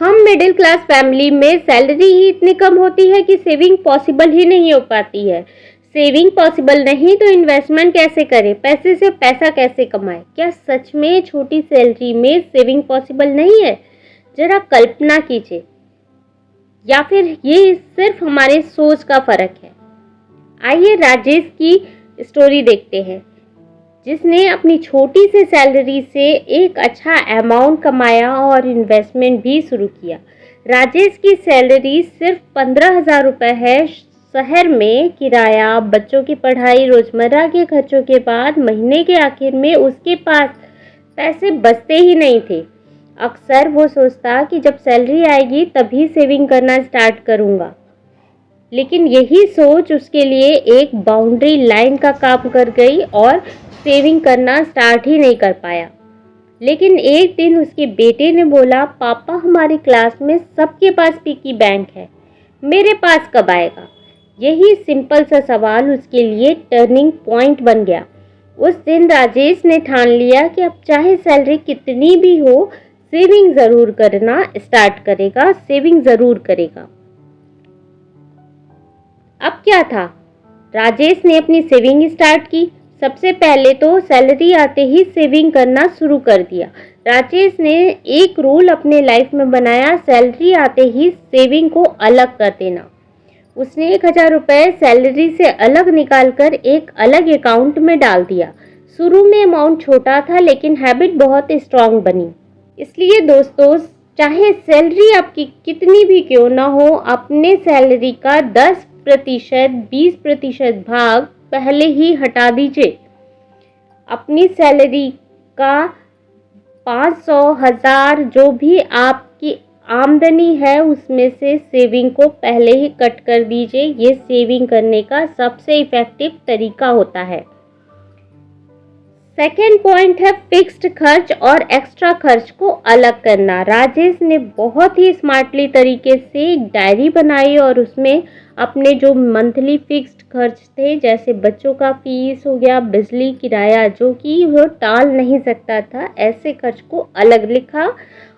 हम middle class family में salary ही इतनी कम होती है कि सेविंग पॉसिबल ही नहीं हो पाती है। सेविंग पॉसिबल नहीं तो इन्वेस्टमेंट कैसे करें, पैसे से पैसा कैसे कमाएं? क्या सच में छोटी सैलरी में सेविंग पॉसिबल नहीं है? जरा कल्पना कीजिए, या फिर ये सिर्फ हमारे सोच का फर्क है? आइए राजेश की स्टोरी देखते हैं, जिसने अपनी छोटी सी सैलरी से एक अच्छा अमाउंट कमाया और इन्वेस्टमेंट भी शुरू किया। राजेश की सैलरी सिर्फ 15,000 रुपये है। शहर में किराया, बच्चों की पढ़ाई, रोजमर्रा के खर्चों के बाद महीने के आखिर में उसके पास पैसे बचते ही नहीं थे। अक्सर वो सोचता कि जब सैलरी आएगी तभी सेविंग करना स्टार्ट करूँगा, लेकिन यही सोच उसके लिए एक बाउंड्री लाइन का काम कर गई और सेविंग करना स्टार्ट ही नहीं कर पाया। लेकिन एक दिन उसके बेटे ने बोला, पापा हमारी क्लास में सबके पास पिगी बैंक है, मेरे पास कब आएगा? यही सिंपल सा सवाल उसके लिए टर्निंग पॉइंट बन गया। उस दिन राजेश ने ठान लिया कि अब चाहे सैलरी कितनी भी हो, सेविंग ज़रूर करना स्टार्ट करेगा, सेविंग ज़रूर करेगा। अब क्या था, राजेश ने अपनी सेविंग स्टार्ट की। सबसे पहले तो सैलरी आते ही सेविंग करना शुरू कर दिया। राजेश ने एक रूल अपने लाइफ में बनाया, सैलरी आते ही सेविंग को अलग कर देना। उसने 1,000 रुपये सैलरी से अलग निकालकर एक अलग अकाउंट में डाल दिया। शुरू में अमाउंट छोटा था, लेकिन हैबिट बहुत स्ट्रांग बनी। इसलिए दोस्तों, चाहे सैलरी आपकी कितनी भी क्यों ना हो, अपने सैलरी का 10%, 20% भाग पहले ही हटा दीजिए। अपनी सैलरी का 500, 1000 जो भी आपकी आमदनी है उसमें से सेविंग को पहले ही कट कर दीजिए। ये सेविंग करने का सबसे इफेक्टिव तरीका होता है। सेकेंड पॉइंट है फिक्स्ड खर्च और एक्स्ट्रा खर्च को अलग करना। राजेश ने बहुत ही स्मार्टली तरीके से एक डायरी बनाई और उसमें अपने जो मंथली फिक्स्ड खर्च थे, जैसे बच्चों का फीस हो गया, बिजली किराया, जो कि वो टाल नहीं सकता था, ऐसे खर्च को अलग लिखा।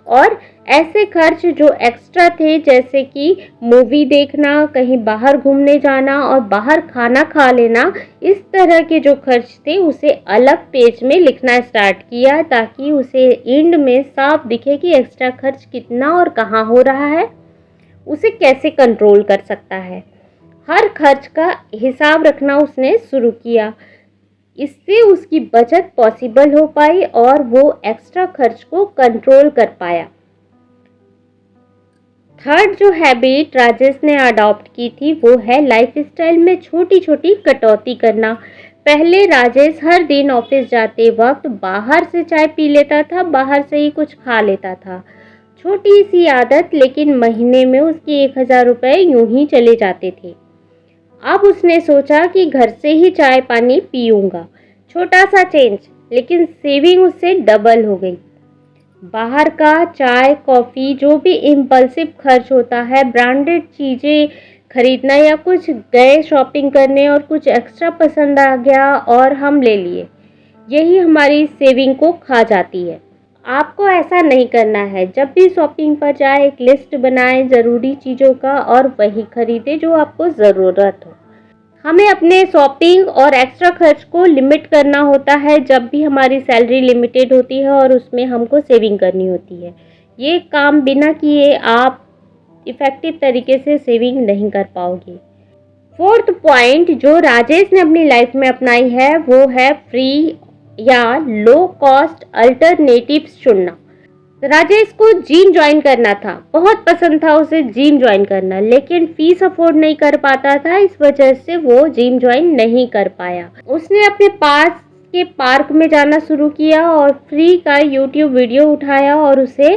और ऐसे खर्च जो एक्स्ट्रा थे, जैसे कि मूवी देखना, कहीं बाहर घूमने जाना और बाहर खाना खा लेना, इस तरह के जो खर्च थे उसे अलग पेज में लिखना स्टार्ट किया, ताकि उसे एंड में साफ दिखे कि एक्स्ट्रा खर्च कितना और कहाँ हो रहा है, उसे कैसे कंट्रोल कर सकता है। हर खर्च का हिसाब रखना उसने शुरू किया। इससे उसकी बचत पॉसिबल हो पाई और वो एक्स्ट्रा खर्च को कंट्रोल कर पाया। थर्ड जो हैबिट राजेश ने अडॉप्ट की थी वो है लाइफस्टाइल में छोटी छोटी कटौती करना। पहले राजेश हर दिन ऑफिस जाते वक्त बाहर से चाय पी लेता था, बाहर से ही कुछ खा लेता था। छोटी सी आदत, लेकिन महीने में उसकी 1,000 रुपये यूं ही चले जाते थे। अब उसने सोचा कि घर से ही चाय पानी पीऊँगा। छोटा सा चेंज, लेकिन सेविंग उससे डबल हो गई। बाहर का चाय, कॉफ़ी, जो भी इम्पल्सिव खर्च होता है, ब्रांडेड चीज़ें खरीदना या कुछ गए शॉपिंग करने और कुछ एक्स्ट्रा पसंद आ गया और हम ले लिए, यही हमारी सेविंग को खा जाती है। आपको ऐसा नहीं करना है। जब भी शॉपिंग पर जाए, एक लिस्ट बनाएं ज़रूरी चीज़ों का और वही खरीदें जो आपको ज़रूरत हो। हमें अपने शॉपिंग और एक्स्ट्रा खर्च को लिमिट करना होता है जब भी हमारी सैलरी लिमिटेड होती है और उसमें हमको सेविंग करनी होती है। ये काम बिना किए आप इफ़ेक्टिव तरीके से सेविंग नहीं कर पाओगे। फोर्थ पॉइंट जो राजेश ने अपनी लाइफ में अपनाई है वो है फ्री या लो कॉस्ट अल्टरनेटिव्स चुनना। राजेश को जिम ज्वाइन करना था, बहुत पसंद था उसे जिम ज्वाइन करना, लेकिन फीस अफोर्ड नहीं कर पाता था, इस वजह से वो जिम ज्वाइन नहीं कर पाया। उसने अपने पास के पार्क में जाना शुरू किया और फ्री का यूट्यूब वीडियो उठाया और उसे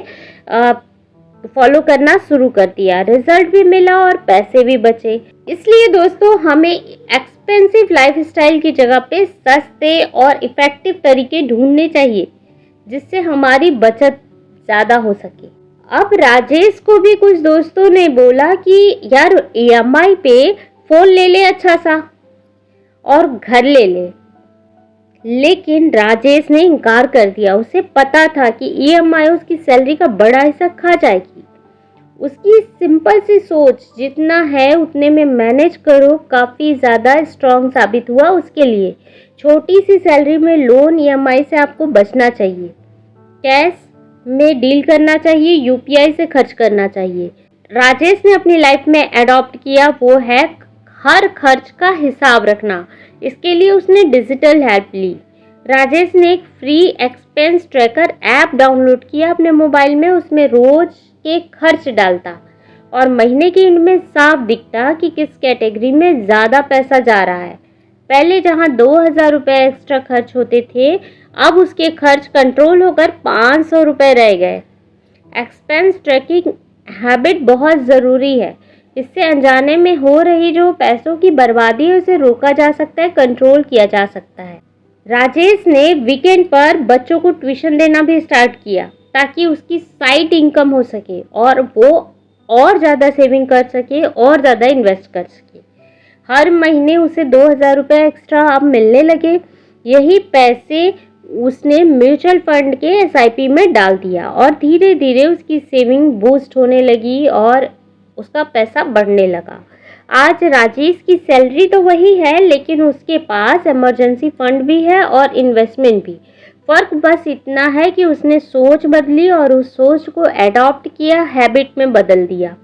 फॉलो करना शुरू कर दिया। रिजल्ट भी मिला और पैसे भी बचे। इसलिए दोस्तों, हमें एक्सपेंसिव लाइफस्टाइल की जगह पे सस्ते और इफेक्टिव तरीके ढूंढने चाहिए, जिससे हमारी बचत ज़्यादा हो सके। अब राजेश को भी कुछ दोस्तों ने बोला कि यार EMI पे फ़ोन ले ले अच्छा सा और घर ले ले, लेकिन राजेश ने इनकार कर दिया। उसे पता था कि EMI उसकी सैलरी का बड़ा हिस्सा खा जाएगी। उसकी सिंपल सी सोच जितना है उतने में मैनेज करो काफ़ी ज़्यादा स्ट्रॉन्ग साबित हुआ उसके लिए। छोटी सी सैलरी में लोन ईएमआई से आपको बचना चाहिए, कैश में डील करना चाहिए, यूपीआई से खर्च करना चाहिए। राजेश ने अपनी लाइफ में अडॉप्ट किया वो है हर खर्च का हिसाब रखना। इसके लिए उसने डिजिटल हेल्प ली। राजेश ने एक free expense tracker app download किया अपने मोबाइल में। उसमें रोज के खर्च डालता और महीने के एंड में साफ दिखता कि किस कैटेगरी में ज़्यादा पैसा जा रहा है। पहले जहां 2,000 रुपये एक्स्ट्रा खर्च होते थे, अब उसके खर्च कंट्रोल होकर 500 रुपये रह गए। एक्सपेंस ट्रैकिंग हैबिट बहुत ज़रूरी है। इससे अनजाने में हो रही जो पैसों की बर्बादी है उसे रोका जा सकता है, कंट्रोल किया जा सकता है। राजेश ने वीकेंड पर बच्चों को ट्यूशन देना भी स्टार्ट किया ताकि उसकी साइड इनकम हो सके और वो और ज़्यादा सेविंग कर सके और ज़्यादा इन्वेस्ट कर सके। हर महीने उसे 2,000 रुपये एक्स्ट्रा अब मिलने लगे। यही पैसे उसने म्यूचुअल फंड के एसआईपी में डाल दिया और धीरे धीरे उसकी सेविंग बूस्ट होने लगी और उसका पैसा बढ़ने लगा। आज राजेश की सैलरी तो वही है, लेकिन उसके पास इमरजेंसी फंड भी है और इन्वेस्टमेंट भी। फर्क बस इतना है कि उसने सोच बदली और उस सोच को एडॉप्ट किया, हैबिट में बदल दिया।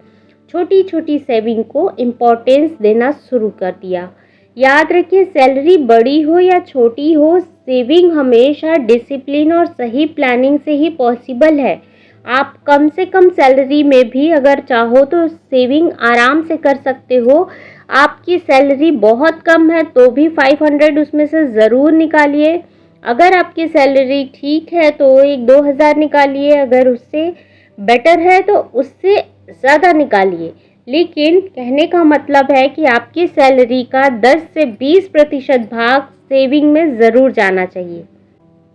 छोटी छोटी सेविंग को इम्पोर्टेंस देना शुरू कर दिया। याद रखिए, सैलरी बड़ी हो या छोटी हो, सेविंग हमेशा डिसिप्लिन और सही प्लानिंग से ही पॉसिबल है। आप कम से कम सैलरी में भी अगर चाहो तो सेविंग आराम से कर सकते हो। आपकी सैलरी बहुत कम है तो भी 500 उसमें से ज़रूर निकालिए। अगर आपकी सैलरी ठीक है तो 1-2 हज़ार निकालिए, अगर उससे बेटर है तो उससे ज़्यादा निकालिए। लेकिन कहने का मतलब है कि आपकी सैलरी का 10 से 20% भाग सेविंग में ज़रूर जाना चाहिए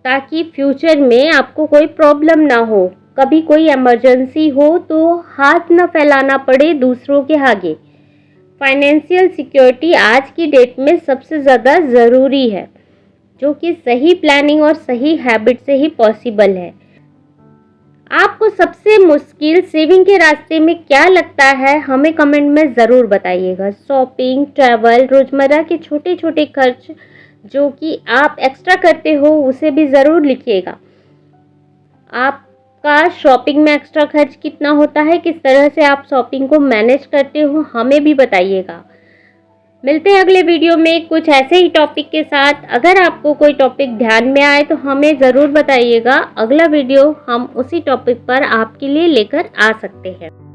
ताकि फ्यूचर में आपको कोई प्रॉब्लम ना हो, कभी कोई इमरजेंसी हो तो हाथ न फैलाना पड़े दूसरों के आगे। फाइनेंशियल सिक्योरिटी आज की डेट में सबसे ज़्यादा ज़रूरी है, जो कि सही प्लानिंग और सही हैबिट से ही पॉसिबल है। आपको सबसे मुश्किल सेविंग के रास्ते में क्या लगता है, हमें कमेंट में ज़रूर बताइएगा। शॉपिंग, ट्रैवल, रोज़मर्रा के छोटे छोटे खर्च जो कि आप एक्स्ट्रा करते हो उसे भी ज़रूर लिखिएगा। आपका शॉपिंग में एक्स्ट्रा खर्च कितना होता है, किस तरह से आप शॉपिंग को मैनेज करते हो, हमें भी बताइएगा। मिलते हैं अगले वीडियो में कुछ ऐसे ही टॉपिक के साथ। अगर आपको कोई टॉपिक ध्यान में आए तो हमें ज़रूर बताइएगा। अगला वीडियो हम उसी टॉपिक पर आपके लिए लेकर आ सकते हैं।